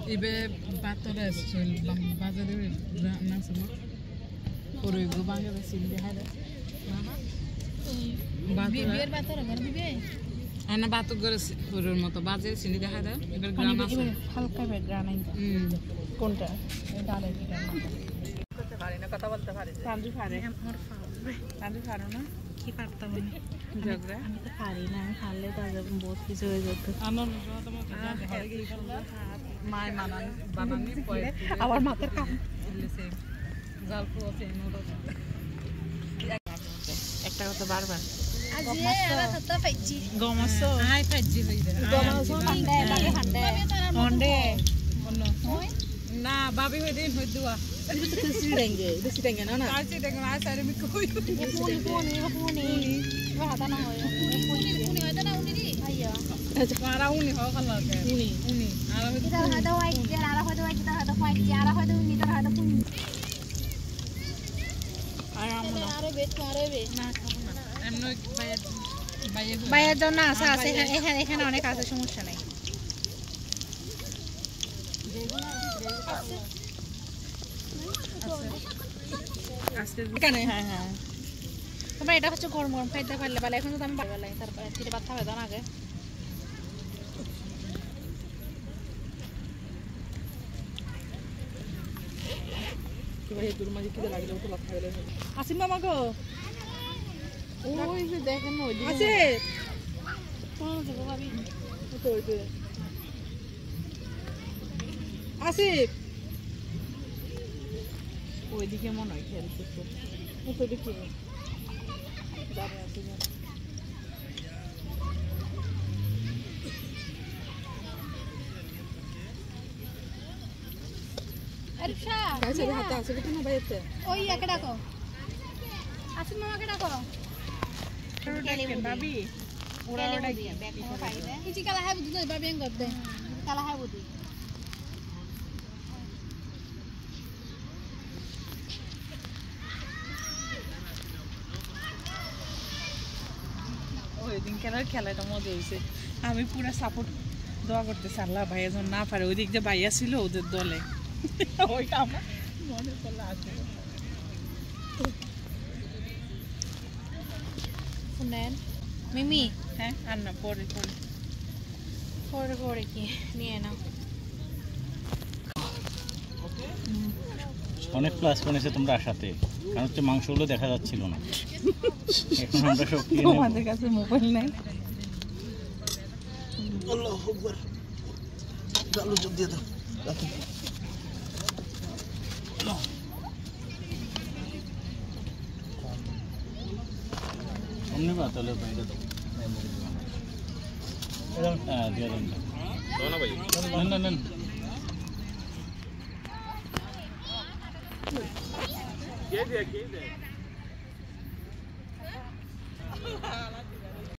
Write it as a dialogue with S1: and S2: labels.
S1: Ibe batore sul bazare na sama poro go bange besil de hada
S2: বিয়ের বাতর ঘর দিবে
S1: ana bato gore poroর মতো বাজে সিনি দেখা দাও এবার গ্রাম আছে
S2: হালকা বে গ্রান আই কোনটা ডালের পিঠার মতো করতে পারি না কথা বলতে পারি চাঁদু পারে আমার চাঁদু পারো না কি পারতাম না ঝগড়া আমি তো পারি না আমি পারলে তো আজ বহুত কিছু হয়ে যেত আমার
S1: মায় বানানি
S2: আবার মাথার কাম
S1: জাল পুরো
S2: একটা কথা বারবার
S3: আজি এরা তো ফাইজি
S2: গমসো
S1: আই ফাইজি হইছে
S3: গমসো
S2: হন্ডে
S1: না বাবি হই দিন হই দুয়া
S2: itu tuh si dengue na na
S1: আছি দেখো আই সারে মি কই
S3: পুনি wah hata na hoyo puনি hata na uni di ayo
S1: para uni ho kala ke uni ara
S3: kita hada white kita hada white ara hada uni kita hada puনি আরে bet করে বে
S1: না খাবো না এমন
S2: বাইয়ের জন্য আশা আছে এখানে অনেক আছে সমস্যা নাই হ্যাঁ তোমরা এটা হচ্ছে গরম গরম খাইতে পারলে ভালো এখন তো আমি ভালো তারপরে তিরে ভাত খাবে দাও আগে আসিম মামা গো
S1: ওই যে দেখেন ওই
S2: আছে আসিফ
S1: ওইদিকে মনে হয় খেয়াল করতে
S2: ওইদিকে যাবে আছে
S3: আরশা
S2: গাছে হাতে আছে কি না বাইতে
S3: ওই একে ডাকো আসিম মামাকে ডাকো
S2: ভাবি
S3: ওরা ওটা দিয়ে ব্যাগ কোন খাইবে ইজি কালা হাই বুদ্ধি বাবি এন করতে কালা হাই বুদ্ধি
S2: ওই দিন খেলাটা মজা হয়েছে আমি পুরো সাপোর্ট দোয়া করতেছি আল্লাহ ভাই যখন না পারে ওই দিক যে ভাইয়া ছিল ওদের দলে ওইটা আমার মনে পড়লে আসবে
S3: শুনেন মিমি
S2: হ্যাঁ আর না পরে
S3: কি নিয়ে নাও
S4: অনেক প্লাস পয়েন্ট তোমরা আসাতে কারণ হচ্ছে মাংসগুলো দেখা যাচ্ছিল না এখন আমরা সব কিনে
S2: আমাদের কাছে মোবাইল নাই
S5: আল্লাহু আকবার আলু চপ দিয়ে দাও
S4: অমনি বা তাহলে বাইরে দাও হ্যাঁ দিয়ে দেন না ভাই নেন কে দে